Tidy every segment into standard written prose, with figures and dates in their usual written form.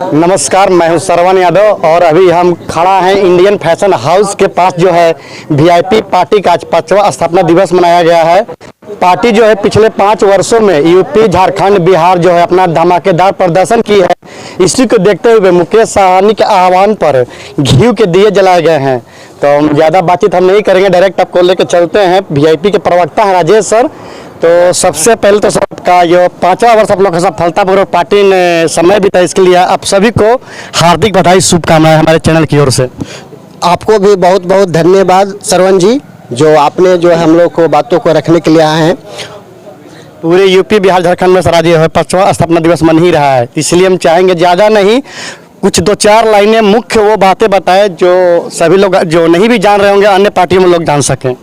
नमस्कार, मैं हूं श्रवण यादव और अभी हम खड़ा हैं इंडियन फैशन हाउस के पास जो है वीआईपी पार्टी का आज 5वां स्थापना दिवस मनाया गया है। पार्टी जो है पिछले 5 वर्षों में यूपी, झारखंड, बिहार जो है अपना धमाकेदार प्रदर्शन की है। इसी को देखते हुए मुकेश साहनी के आह्वान पर घी के दिए जलाए गए हैं। तो ज़्यादा बातचीत हम नहीं करेंगे, डायरेक्ट आपको लेकर चलते हैं। वीआईपी के प्रवक्ता हैं राजेश सर। तो सबसे पहले तो सबका जो 5वां वर्ष आप लोग का सफलतापूर्वक पार्टी ने समय बिता, इसके लिए आप सभी को हार्दिक बधाई, शुभकामनाएं हमारे चैनल की ओर से। आपको भी बहुत बहुत धन्यवाद श्रवण जी, जो आपने जो हम लोग को बातों को रखने के लिए आए हैं। पूरे यूपी, बिहार, झारखंड में सर आज 5वां स्थापना दिवस मन ही रहा है, इसलिए हम चाहेंगे ज़्यादा नहीं, कुछ 2-4 लाइनें मुख्य वो बातें बताएं जो सभी लोग जो नहीं भी जान रहे होंगे, अन्य पार्टियों में लोग जान सकें।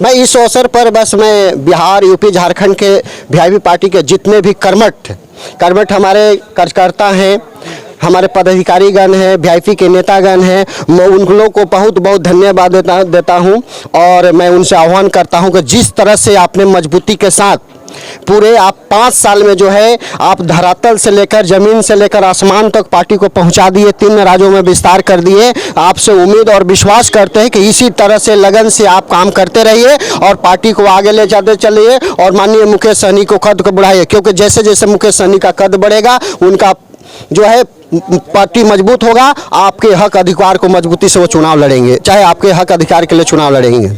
मैं इस अवसर पर बस मैं बिहार, यूपी, झारखंड के वीआईपी पार्टी के जितने भी कर्मठ हमारे कार्यकर्ता हैं, हमारे पदाधिकारीगण हैं, वीआईपी के नेतागण हैं, मैं उन लोगों को बहुत बहुत धन्यवाद देता हूं। और मैं उनसे आह्वान करता हूं कि जिस तरह से आपने मजबूती के साथ पूरे आप 5 साल में जो है आप धरातल से लेकर ज़मीन से लेकर आसमान तक पार्टी को पहुंचा दिए, 3 राज्यों में विस्तार कर दिए। आपसे उम्मीद और विश्वास करते हैं कि इसी तरह से लगन से आप काम करते रहिए और पार्टी को आगे ले जाते चलिए और माननीय मुकेश सहनी को कद को बढ़ाइए, क्योंकि जैसे जैसे मुकेश सहनी का कद बढ़ेगा उनका जो है पार्टी मजबूत होगा। आपके हक अधिकार को मजबूती से वो चुनाव लड़ेंगे, चाहे आपके हक अधिकार के लिए चुनाव लड़ेंगे।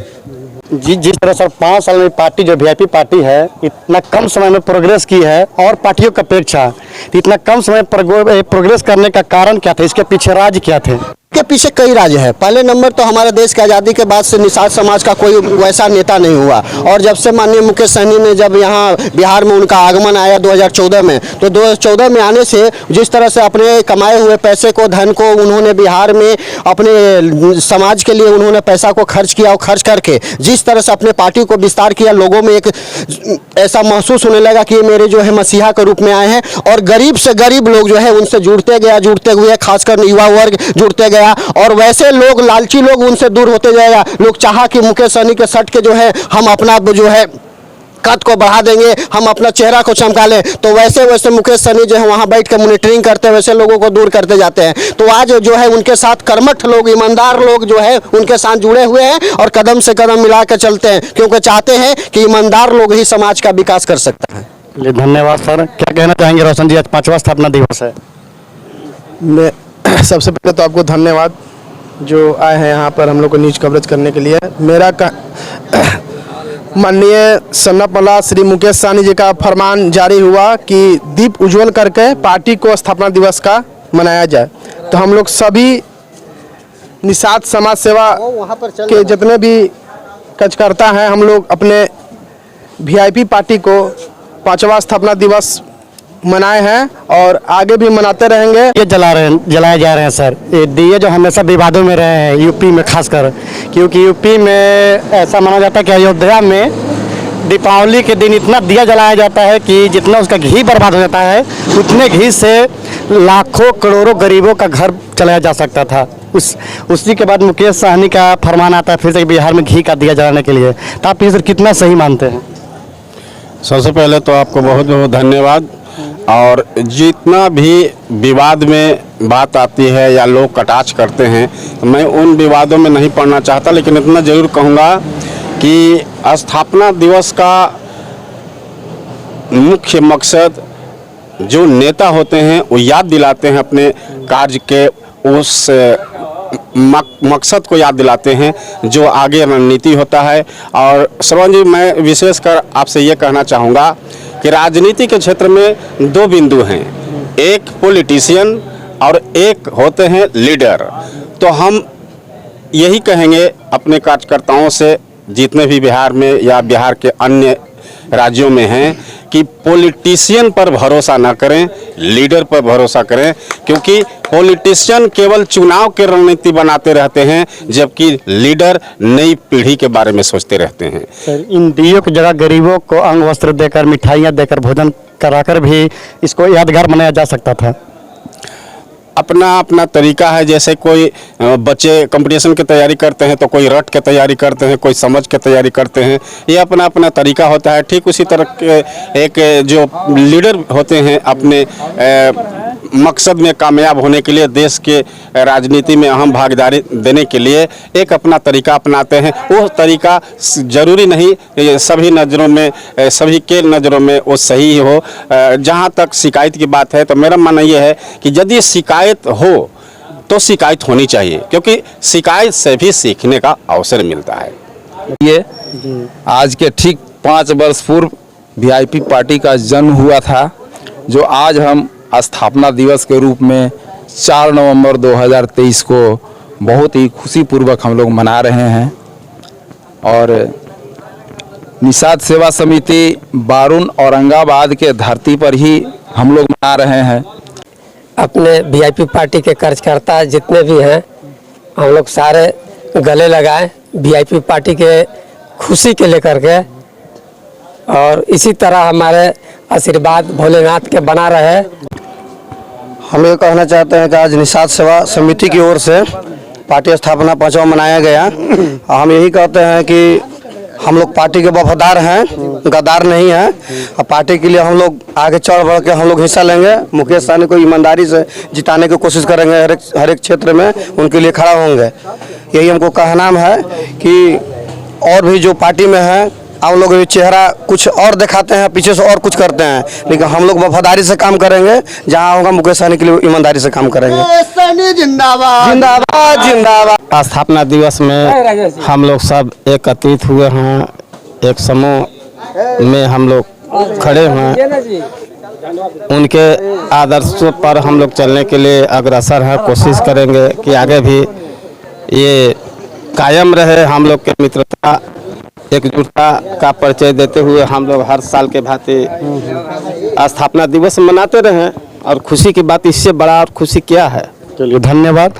जी, जिस तरह सर 5 साल में पार्टी जो वीआईपी पार्टी है इतना कम समय में प्रोग्रेस की है और पार्टियों की अपेक्षा, तो इतना कम समय प्रोग्रेस करने का कारण क्या था, इसके पीछे राज क्या थे? के पीछे कई राज्य है। पहले नंबर तो हमारे देश की आज़ादी के बाद से निषाद समाज का कोई वैसा नेता नहीं हुआ, और जब से माननीय मुकेश सहनी ने जब यहाँ बिहार में उनका आगमन आया 2014 में, तो 2014 में आने से जिस तरह से अपने कमाए हुए पैसे को, धन को उन्होंने बिहार में अपने समाज के लिए उन्होंने पैसा को खर्च किया और खर्च करके जिस तरह से अपने पार्टी को विस्तार किया, लोगों में एक ऐसा महसूस होने लगा कि ये मेरे जो है मसीहा के रूप में आए हैं। और गरीब से गरीब लोग जो है उनसे जुड़ते हुए खासकर युवा वर्ग जुड़ते गया, और वैसे लोग लालची लोग उनसे दूर होते जाएगा। लोग चाहा कि मुकेश सहनी के सट के जो है हम अपना जो है कद को बढ़ा देंगे, हम अपना चेहरा को चमका लें, तो वैसे वैसे मुकेश सहनी जो है वहाँ बैठ कर मॉनिटरिंग करते हैं, वैसे लोगों को दूर करते जाते हैं। तो आज जो है उनके साथ कर्मठ लोग, ईमानदार लोग जो है उनके साथ जुड़े हुए हैं और कदम से कदम मिला कर चलते हैं, क्योंकि चाहते हैं कि ईमानदार लोग ही समाज का विकास कर सकता है। धन्यवाद सर। क्या कहना चाहेंगे रोशन जी, आज 5वां स्थापना दिवस है? मैं सबसे पहले तो आपको धन्यवाद जो आए हैं यहाँ पर हम लोग को न्यूज कवरेज करने के लिए। मेरा माननीय सन्नापला श्री मुकेश सहनी जी का फरमान जारी हुआ कि दीप उज्जवल करके पार्टी को स्थापना दिवस का मनाया जाए, तो हम लोग सभी निषाद समाज सेवा के जितने भी कार्यकर्ता हैं, हम लोग अपने वीआईपी पार्टी को 5वां स्थापना दिवस मनाए हैं और आगे भी मनाते रहेंगे। ये जलाए जा रहे हैं सर, ये दिए जो हमेशा विवादों में रहे हैं यूपी में खासकर, क्योंकि यूपी में ऐसा माना जाता है कि अयोध्या में दीपावली के दिन इतना दिया जलाया जाता है कि जितना उसका घी बर्बाद हो जाता है, उतने घी से लाखों करोड़ों गरीबों का घर चलाया जा सकता था। उसी के बाद मुकेश सहनी का फरमान आता है फिर से बिहार में घी का दिया जलाने के लिए, तो आप ये सर कितना सही मानते हैं? सबसे पहले तो आपको बहुत बहुत धन्यवाद। और जितना भी विवाद में बात आती है या लोग कटाक्ष करते हैं, मैं उन विवादों में नहीं पड़ना चाहता, लेकिन इतना ज़रूर कहूँगा कि स्थापना दिवस का मुख्य मकसद जो नेता होते हैं वो याद दिलाते हैं, अपने कार्य के उस मकसद को याद दिलाते हैं जो आगे रणनीति होता है। और श्रवण जी, मैं विशेषकर आपसे ये कहना चाहूँगा कि राजनीति के क्षेत्र में 2 बिंदु हैं, एक पॉलिटिशियन और एक होते हैं लीडर। तो हम यही कहेंगे अपने कार्यकर्ताओं से, जितने भी बिहार में या बिहार के अन्य राज्यों में हैं, कि पॉलिटिशियन पर भरोसा ना करें, लीडर पर भरोसा करें, क्योंकि पॉलिटिशियन केवल चुनाव की रणनीति बनाते रहते हैं, जबकि लीडर नई पीढ़ी के बारे में सोचते रहते हैं। सर, इन दियों की जगह गरीबों को अंग वस्त्र देकर, मिठाइयाँ देकर, भोजन कराकर भी इसको यादगार बनाया जा सकता था। अपना अपना तरीका है। जैसे कोई बच्चे कंपटीशन की तैयारी करते हैं तो कोई रट के तैयारी करते हैं, कोई समझ के तैयारी करते हैं, ये अपना अपना तरीका होता है। ठीक उसी तरह के एक जो लीडर होते हैं अपने मकसद में कामयाब होने के लिए, देश के राजनीति में अहम भागीदारी देने के लिए एक अपना तरीका अपनाते हैं। वो तरीका जरूरी नहीं कि सभी नज़रों में, सभी के नज़रों में वो सही हो। जहाँ तक शिकायत की बात है तो मेरा मानना ये है कि यदि शिकायत हो तो शिकायत होनी चाहिए, क्योंकि शिकायत से भी सीखने का अवसर मिलता है। ये आज के ठीक 5 वर्ष पूर्व वीआईपी पार्टी का जन्म हुआ था, जो आज हम स्थापना दिवस के रूप में 4 नवंबर 2023 को बहुत ही खुशीपूर्वक हम लोग मना रहे हैं। और निषाद सेवा समिति बारून औरंगाबाद के धरती पर ही हम लोग मना रहे हैं। अपने वीआईपी पार्टी के कार्यकर्ता जितने भी हैं, हम लोग सारे गले लगाए वीआईपी पार्टी के खुशी के लेकर के, और इसी तरह हमारे आशीर्वाद भोलेनाथ के बना रहे। हम ये कहना चाहते हैं कि आज निषाद सेवा समिति की ओर से पार्टी स्थापना 5वां मनाया गया। हम यही कहते हैं कि हम लोग पार्टी के वफादार हैं, गद्दार नहीं हैं। और पार्टी के लिए हम लोग आगे चढ़ बढ़ के हम लोग हिस्सा लेंगे। मुकेश सहनी को ईमानदारी से जिताने की कोशिश करेंगे, हर एक क्षेत्र में उनके लिए खड़ा होंगे। यही हमको कहना है कि और भी जो पार्टी में हैं, आप लोग ये चेहरा कुछ और दिखाते हैं, पीछे से और कुछ करते हैं, लेकिन हम लोग वफादारी से काम करेंगे। जहां होगा मुकेश सहनी के लिए ईमानदारी से काम करेंगे। जिंदाबाद जिंदाबाद जिंदाबाद। स्थापना दिवस में हम लोग सब एकत्रित हुए हैं, एक समूह में हम लोग खड़े हैं। उनके आदर्शों पर हम लोग चलने के लिए अग्रसर हैं। कोशिश करेंगे कि आगे भी ये कायम रहे। हम लोग के मित्रता, एकजुटता का परिचय देते हुए हम लोग हर साल के भांति स्थापना दिवस मनाते रहें। और खुशी की बात इससे बड़ा और खुशी क्या है। चलिए, धन्यवाद।